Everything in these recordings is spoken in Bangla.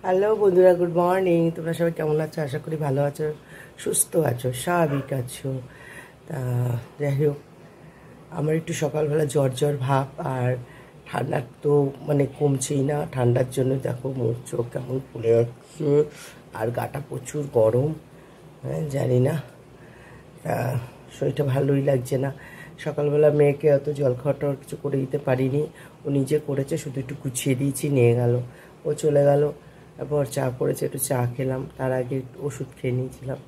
হ্যালো বন্ধুরা, গুড মর্নিং। তোমরা সবাই কেমন আছো? আশা করি ভালো আছো, সুস্থ আছো, স্বাভাবিক আছো। তা যাই হোক, আমার একটু সকালবেলা জ্বর ভাব, আর ঠান্ডার তো কমছেই না। ঠান্ডার জন্য দেখো মুখ চোখ কেমন ফুলে যাচ্ছে, আর গাটা প্রচুর গরম। হ্যাঁ, জানি না, শরীরটা ভালোই লাগছে না। সকালবেলা মেয়েকে অত জলখাওয়াটা কিছু করে দিতে পারিনি, ও নিজে করেছে, শুধু একটু গুছিয়ে দিয়েছি, নিয়ে গেল, ও চলে গেল। তারপর চা করেছে, একটু চা খেলাম, তার আগে ওষুধ খেয়ে নিয়েছিলাম।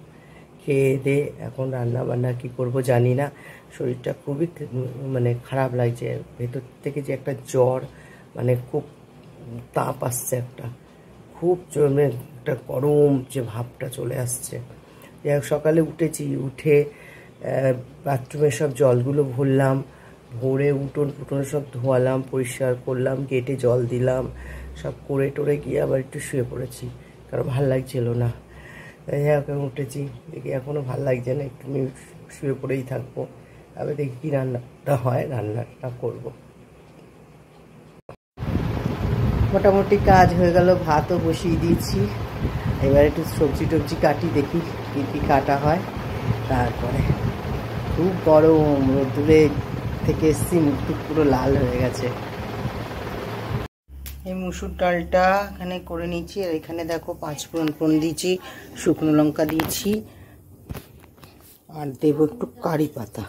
খেয়ে দিয়ে এখন রান্না বান্না কী করবো জানি না। শরীরটা খুবই খারাপ লাগছে, ভেতর থেকে যে একটা জ্বর, খুব তাপ আসছে, খুব একটা গরম যে ভাবটা চলে আসছে। যাই হোক, সকালে উঠেছি, উঠে বাথরুমের সব জলগুলো ভরলাম, ভরে উঠোন ফুটন সব ধোয়ালাম, পরিষ্কার করলাম, গেটে জল দিলাম, সব করে টোরে গিয়ে আবার একটু শুয়ে পড়েছি, কারণ ভাল লাগছিল না। তাই এখন উঠেছি, দেখি এখনও ভাল লাগছে না, একটু শুয়ে পড়েই থাকবো। আবার দেখি কী রান্নাটা হয়, রান্নাটা করব। মোটামুটি কাজ হয়ে গেল, ভাতও বসিয়ে দিয়েছি। এবার একটু সবজি টবজি কাটি, দেখি কী কী কাটা হয়। তারপরে খুব গরম, রোদ্দুরে থেকে এসছি, মুখটুক পুরো লাল হয়ে গেছে। এই মুসুর ডালটা এখানে করে নিচ্ছি, আর এখানে দেখো 5 ফোড়ন দিয়েছি, শুকনো লঙ্কা দিয়েছি, আর দেবো একটু কারি পাতা।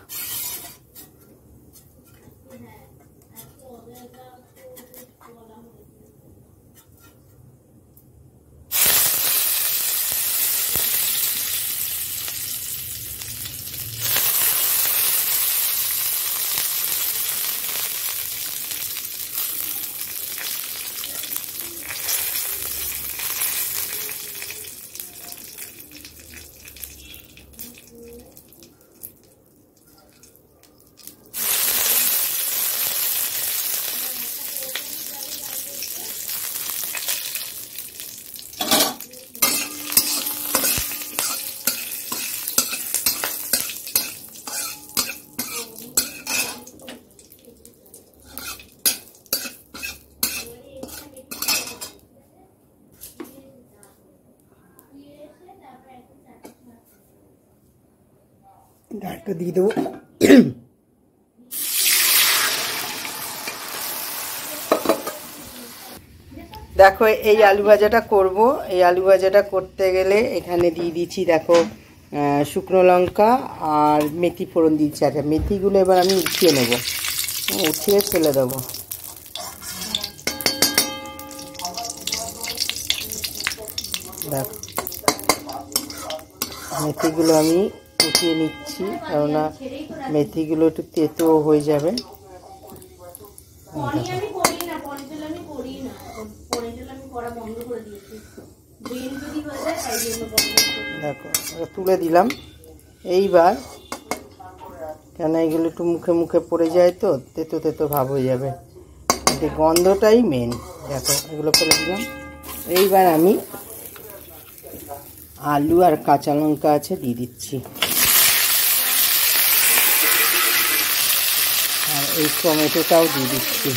ডালটা দিয়ে দেবো। দেখো, এই আলু ভাজাটা করব। এই আলু ভাজাটা করতে গেলে এখানে দিয়ে দিচ্ছি, দেখো, শুকনো লঙ্কা আর মেথি ফোড়ন দিচ্ছি। আচ্ছা, মেথিগুলো এবার আমি উঠিয়ে নেব, উঠিয়ে ফেলে দেবো। দেখো, মেথিগুলো আমি উঠিয়ে নিচ্ছি, কেননা মেথিগুলো একটু তেতো হয়ে যাবে। দেখো, তুলে দিলাম। এইবার কেন এগুলো একটু মুখে মুখে পড়ে যায়, তো তেতো তেতো ভাব হয়ে যাবে, কিন্তু গন্ধটাই মেন। দেখো, এগুলো ফেলে দিলাম। এইবার আমি আলু আর কাঁচা লঙ্কা আছে দিয়ে দিচ্ছি, আর এই টমেটোটাও দিয়ে দিচ্ছি।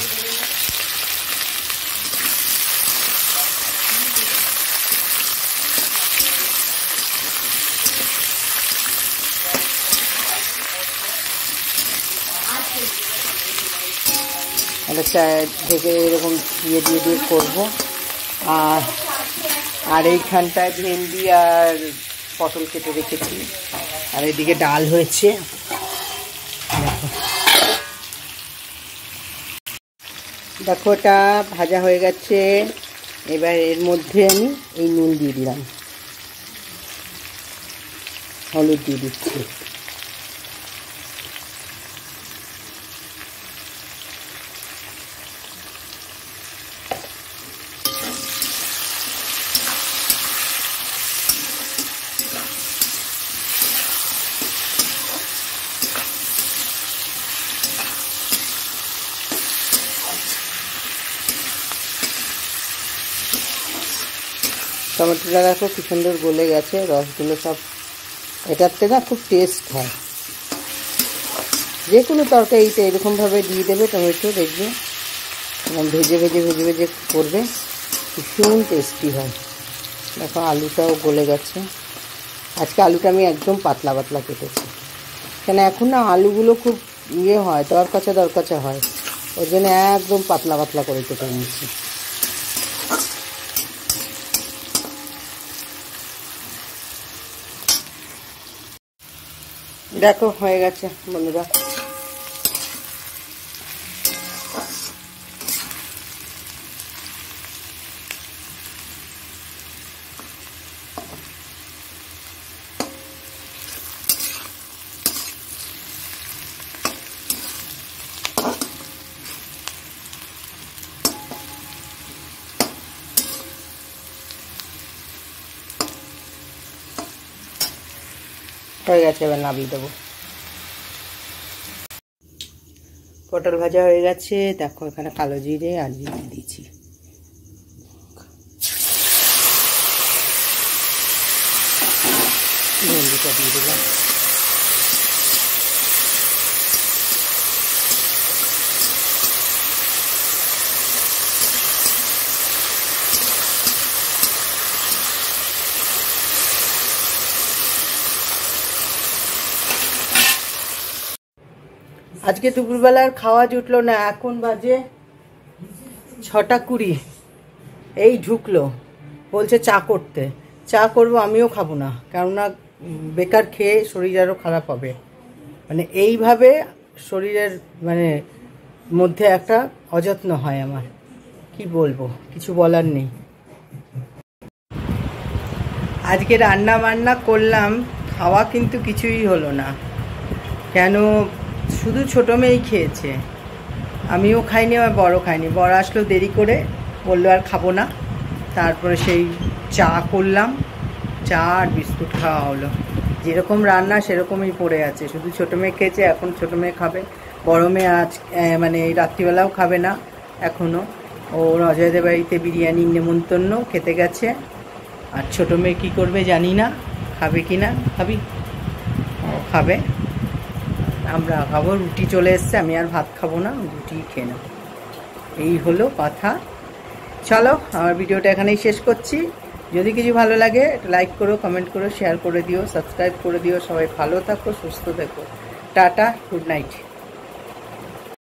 থেকে এরকম দিয়ে করবো। আর এইখানটায় ভেন্ডি আর পটল কেটে রেখেছি, আর এদিকে ডাল হয়েছে। দেখো, এটা ভাজা হয়ে গেছে। এবার এর মধ্যে আমি এই নুন দিয়ে দিলাম, হলুদ দিয়ে দিচ্ছি। টমেটোটা দেখো কি সুন্দর গলে গেছে, রসগুলো সব। এটাতে না খুব টেস্ট হয়। যে কোনো তরকারিতে এরকমভাবে দিয়ে দেবে টমেটো, দেখবে ভেজে ভেজে করবে, ভীষণ টেস্টি হয়। দেখো আলুটাও গলে গেছে। আজকে আলুটা আমি একদম পাতলা পাতলা কেটেছি, কেন এখন না আলুগুলো খুব হয়, দরকাচা হয়, ওই জন্য একদম পাতলা পাতলা করে কেটে নিয়েছি। দেখো হয়ে গেছে বন্ধুরা। হয়ে গেছে, এবার নামিয়ে দেবো। পটল ভাজা হয়ে গেছে। দেখো এখানে কালো জিরে আর দিয়ে দিয়েছি। ভেন্ডিটা দিয়ে দিলাম। আজকে দুপুরবেলার খাওয়া জুটলো না, এখন বাজে 6:20। এই ঢুকলো, বলছে চা করতে। চা করবো, আমিও খাবো না, কেননা বেকার খেয়ে শরীর আরও খারাপ হবে। মানে এইভাবে শরীরের মধ্যে একটা অযত্ন হয় আমার, কি বলবো, কিছু বলার নেই। আজকে রান্না বান্না করলাম, খাওয়া কিন্তু কিছুই হলো না। কেন, শুধু ছোটো মেয়েই খেয়েছে, আমিও খাইনি, আমার বড় খাইনি। বড় আসলো দেরি করে, বললো আর খাবো না। তারপরে সেই চা করলাম, চা আর বিস্কুট খাওয়া হলো। যেরকম রান্না সেরকমই পড়ে আছে, শুধু ছোটো মেয়ে খেয়েছে, এখন ছোটো মেয়ে খাবে। বড় মেয়ে আজ রাত্রিবেলাও খাবে না এখনও, ওর অজয়দের বাড়িতে বিরিয়ানির নেমন্তন্ন খেতে গেছে। আর ছোটো মেয়ে কী করবে জানি না, খাবে কি না। খাবি? ও খাবে, আমরা খাবো। রুটি চলে এসছে, আমি আর ভাত খাবো না, রুটি খেয়ে নেব। এই হলো কথা। চলো, আমার ভিডিওটা এখানেই শেষ করছি। যদি কিছু ভালো লাগে লাইক করো, কমেন্ট করো, শেয়ার করে দিও, সাবস্ক্রাইব করে দিও। সবাই ভালো থাকো, সুস্থ থেকো। Tata, good night.